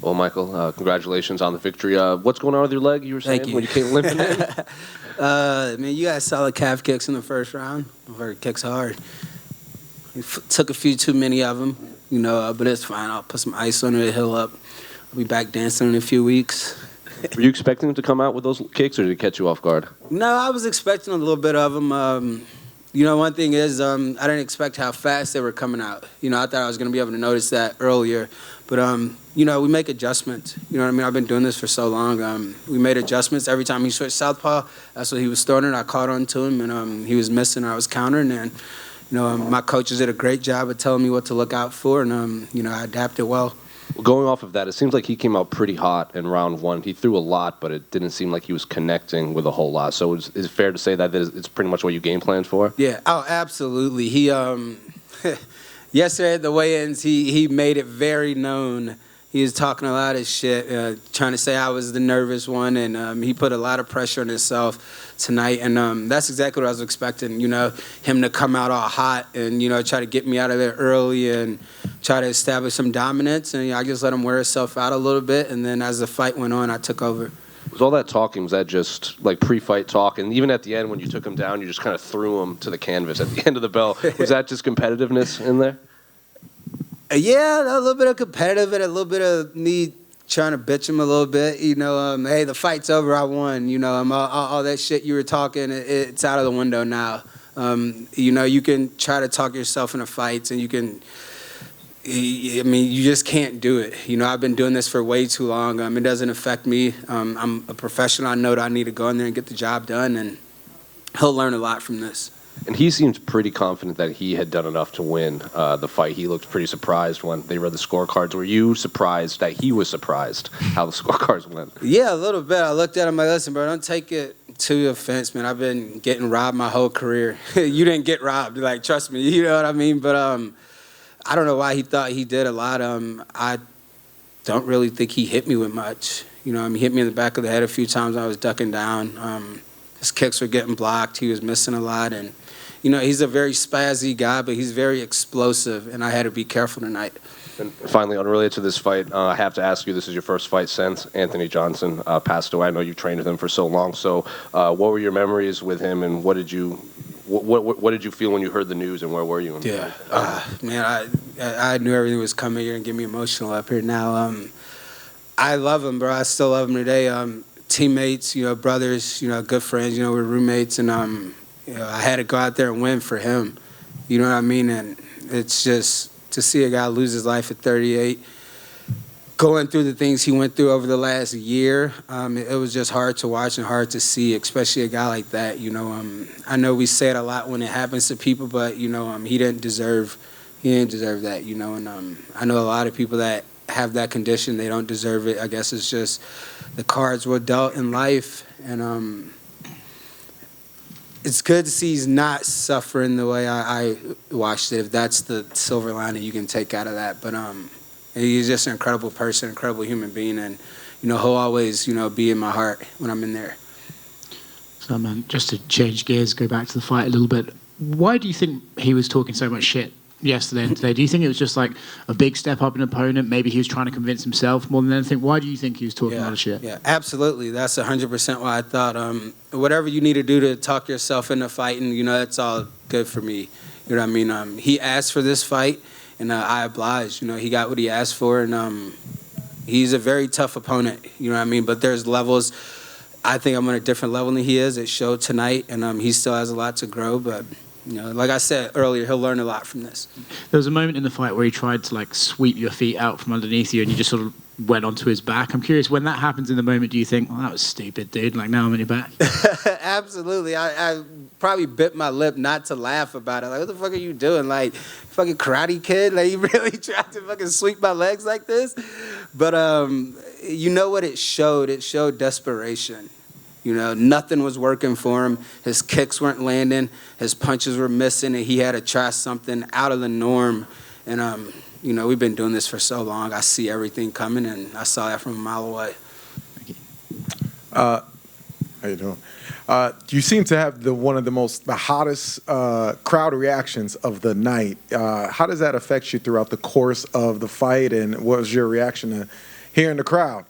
Well, Michael, congratulations on the victory. What's going on with your leg? You were saying Thank you. when you came limping in. Man, you got solid calf kicks in the first round. Or kicks hard. Took a few too many of them, but it's fine. I'll put some ice on it, heal up. I'll be back dancing in a few weeks. Were you expecting him to come out with those kicks, or did it catch you off guard? No, I was expecting a little bit of them. One thing is I didn't expect how fast they were coming out. I thought I was going to be able to notice that earlier. But, we make adjustments. You know what I mean? I've been doing this for so long. We made adjustments. Every time he switched southpaw, that's what he was throwing it. I caught on to him, and he was missing. I was countering. And, my coaches did a great job of telling me what to look out for, and, I adapted well. Well, going off of that, it seems like he came out pretty hot in round one. He threw a lot, but it didn't seem like he was connecting with a whole lot. So is it fair to say that it's pretty much what you game planned for? Yeah. Oh, absolutely. He yesterday at the weigh-ins, he made it very known. He was talking a lot of shit, trying to say I was the nervous one, and he put a lot of pressure on himself tonight. And that's exactly what I was expecting, him to come out all hot and, try to get me out of there early and try to establish some dominance. And I just let him wear himself out a little bit. And then as the fight went on, I took over. Was all that talking, was that just like pre-fight talk? And even at the end when you took him down, you just kind of threw him to the canvas at the end of the bell. Was that just competitiveness in there? Yeah, a little bit of competitive and a little bit of me trying to bitch him a little bit. Hey, the fight's over, I won. All that shit you were talking, it's out of the window now. You can try to talk yourself into fights, and you just can't do it. I've been doing this for way too long. It doesn't affect me. I'm a professional. I know that I need to go in there and get the job done, and he'll learn a lot from this. And he seemed pretty confident that he had done enough to win the fight. He looked pretty surprised when they read the scorecards. Were you surprised that he was surprised how the scorecards went? Yeah, a little bit. I looked at him like, listen, bro, don't take it to offense, man. I've been getting robbed my whole career. You didn't get robbed. Like, trust me, you know what I mean? But I don't know why he thought he did a lot. I don't really think he hit me with much. He hit me in the back of the head a few times. I was ducking down. His kicks were getting blocked. He was missing a lot. And, he's a very spazzy guy, but he's very explosive, and I had to be careful tonight. And finally, unrelated to this fight, I have to ask you, this is your first fight since Anthony Johnson passed away. I know you trained with him for so long. So what were your memories with him, and what did you feel when you heard the news, and where were you? Man, I knew everything was coming here and get me emotional up here now. I love him, bro. I still love him today. Teammates, brothers, good friends, we're roommates, and I had to go out there and win for him. You know what I mean? And it's just to see a guy lose his life at 38, going through the things he went through over the last year, it was just hard to watch and hard to see, especially a guy like that. I know we say it a lot when it happens to people, but he didn't deserve that. And I know a lot of people that have that condition, they don't deserve it. I guess it's just the cards were dealt in life, and it's good to see he's not suffering the way I watched it, if that's the silver lining you can take out of that. But he's just an incredible person, incredible human being, and he'll always be in my heart when I'm in there. So, man, just to change gears, go back to the fight a little bit. Why do you think he was talking so much shit yesterday and today? Do you think it was just like a big step up in opponent? Maybe he was trying to convince himself more than anything. Why do you think he was talking a lot of shit? Yeah, absolutely. That's 100% why I thought whatever you need to do to talk yourself into fighting, that's all good for me. You know what I mean? He asked for this fight, and I obliged. He got what he asked for, and he's a very tough opponent. You know what I mean? But there's levels. I think I'm on a different level than he is. It showed tonight, and he still has a lot to grow, but like I said earlier, he'll learn a lot from this. There was a moment in the fight where he tried to sweep your feet out from underneath you, and you just sort of went onto his back. I'm curious, when that happens in the moment, do you think, well, that was stupid, dude? Now I'm on your back. Absolutely. I probably bit my lip not to laugh about it. What the fuck are you doing? Fucking Karate Kid? You really tried to fucking sweep my legs like this? But you know what it showed? It showed desperation. Nothing was working for him. His kicks weren't landing. His punches were missing, and he had to try something out of the norm. And, we've been doing this for so long. I see everything coming, and I saw that from a mile away. Thank you. How you doing? You seem to have one of the hottest crowd reactions of the night. How does that affect you throughout the course of the fight, and what was your reaction to hearing the crowd?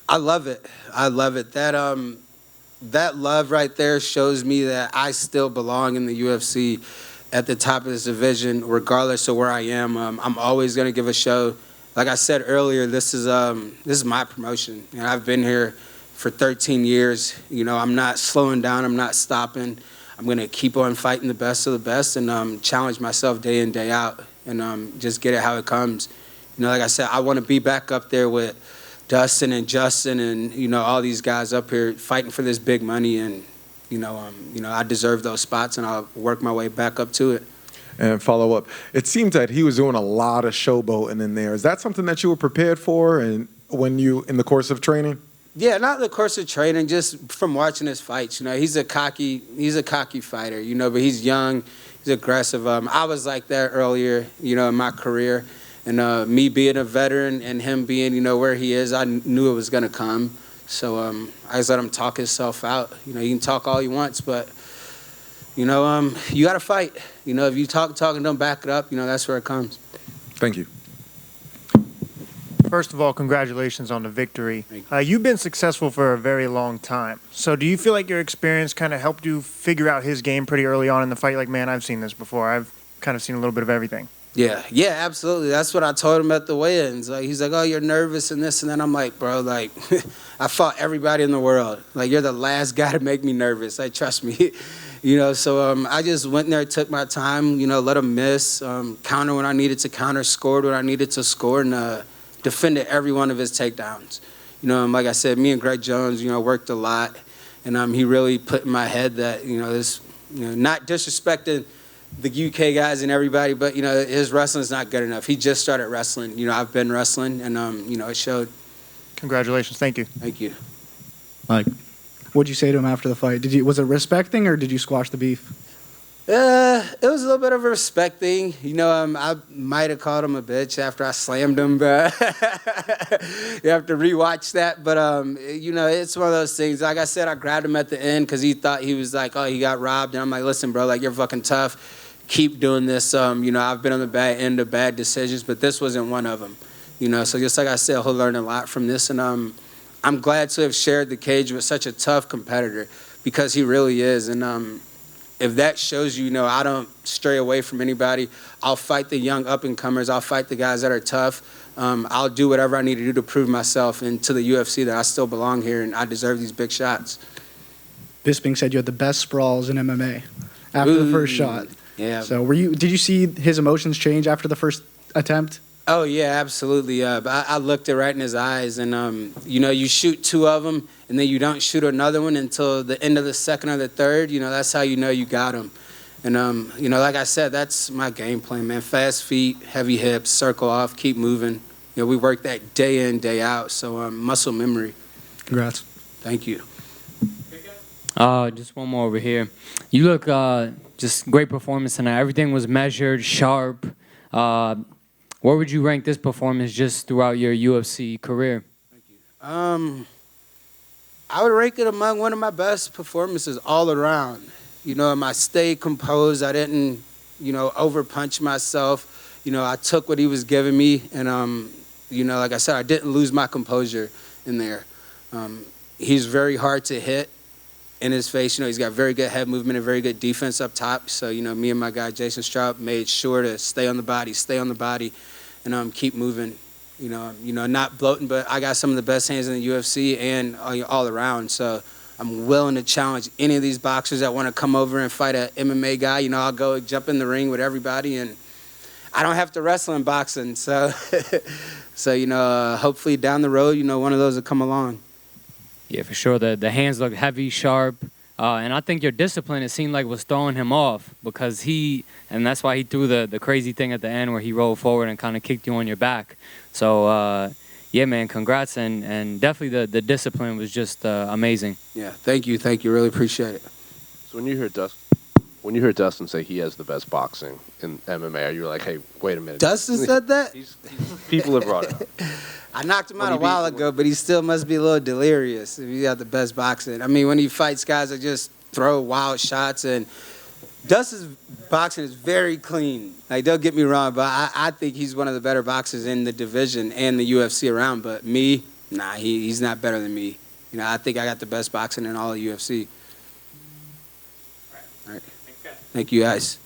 I love it. I love it. That love right there shows me that I still belong in the UFC at the top of this division, regardless of where I am. I'm always going to give a show. Like I said earlier, this is my promotion. You know, I've been here for 13 years. You know, I'm not slowing down. I'm not stopping. I'm going to keep on fighting the best of the best and challenge myself day in, day out, and just get it how it comes. You know, like I said, I want to be back up there with Dustin and Justin and, you know, all these guys up here fighting for this big money, and, you know, I deserve those spots, and I'll work my way back up to it. And follow up, it seems that he was doing a lot of showboating in there. Is that something that you were prepared for and when you, in the course of training? Yeah, not in the course of training, just from watching his fights. You know, he's a cocky fighter, you know, but he's young, he's aggressive. I was like that earlier, you know, in my career. And me being a veteran and him being, you know, where he is, I knew it was going to come. So I just let him talk himself out. You know, he can talk all he wants, but, you know, you got to fight. You know, if you talk and don't back it up, you know, that's where it comes. Thank you. First of all, congratulations on the victory. Thank you. You've been successful for a very long time. So do you feel like your experience kind of helped you figure out his game pretty early on in the fight? Like, man, I've seen this before. I've kind of seen a little bit of everything. Yeah, absolutely. That's what I told him at the weigh-ins. Like, he's like, oh, you're nervous and this and that. I'm like, bro, like, I fought everybody in the world. Like, you're the last guy to make me nervous. Like, trust me. You know, so I just went in there, took my time, you know, let him miss, counter when I needed to counter, scored when I needed to score, and defended every one of his takedowns. You know, and like I said, me and Greg Jones, you know, worked a lot, and he really put in my head that, you know, this, you know, not disrespecting the UK guys and everybody, but, you know, his wrestling's not good enough. He just started wrestling. You know, I've been wrestling, and, you know, it showed. Congratulations. Thank you. Thank you. Like, what'd you say to him after the fight? Was it respect thing, or did you squash the beef? It was a little bit of a respect thing. You know, I might have called him a bitch after I slammed him, but you have to rewatch that. But, you know, it's one of those things. Like I said, I grabbed him at the end because he thought he was like, oh, he got robbed. And I'm like, listen, bro, like, you're fucking tough. Keep doing this. You know, I've been on the bad end of bad decisions, but this wasn't one of them. You know, so just like I said, he'll learn a lot from this. And I'm glad to have shared the cage with such a tough competitor, because he really is. And if that shows you, you know, I don't stray away from anybody. I'll fight the young up-and-comers. I'll fight the guys that are tough. I'll do whatever I need to do to prove myself and to the UFC that I still belong here and I deserve these big shots. This being said, you had the best sprawls in MMA after the first shot. Yeah. So did you see his emotions change after the first attempt? Oh, yeah, absolutely. But I looked it right in his eyes, and, you know, you shoot two of them, and then you don't shoot another one until the end of the second or the third. You know, that's how you know you got him. And, you know, like I said, that's my game plan, man. Fast feet, heavy hips, circle off, keep moving. You know, we work that day in, day out, so muscle memory. Congrats. Thank you. Just one more over here. You look just great performance tonight. Everything was measured, sharp. Where would you rank this performance just throughout your UFC career? Thank you. I would rank it among one of my best performances all around. You know, I stayed composed. I didn't, you know, overpunch myself. You know, I took what he was giving me, and, you know, like I said, I didn't lose my composure in there. He's very hard to hit in his face. You know, he's got very good head movement and very good defense up top. So, you know, me and my guy Jason Straub made sure to stay on the body, and keep moving. You know, not bloating, but I got some of the best hands in the UFC and all around. So I'm willing to challenge any of these boxers that want to come over and fight an MMA guy. You know, I'll go jump in the ring with everybody, and I don't have to wrestle in boxing. So, you know, hopefully down the road, you know, one of those will come along. Yeah, for sure. The hands look heavy, sharp. And I think your discipline, it seemed like, was throwing him off, because and that's why he threw the crazy thing at the end where he rolled forward and kind of kicked you on your back. So, yeah, man, congrats. And definitely the discipline was just amazing. Yeah, thank you. Really appreciate it. So when you hear Dustin say he has the best boxing in MMA, are you like, hey, wait a minute? Dustin said that? People have brought it up. I knocked him out a while ago, but he still must be a little delirious if he got the best boxing. I mean, when he fights guys that just throw wild shots, and Dustin's boxing is very clean. Like, don't get me wrong, but I think he's one of the better boxers in the division and the UFC around. But me, Nah, he's not better than me. You know, I think I got the best boxing in all of UFC. All right. Thank you, guys.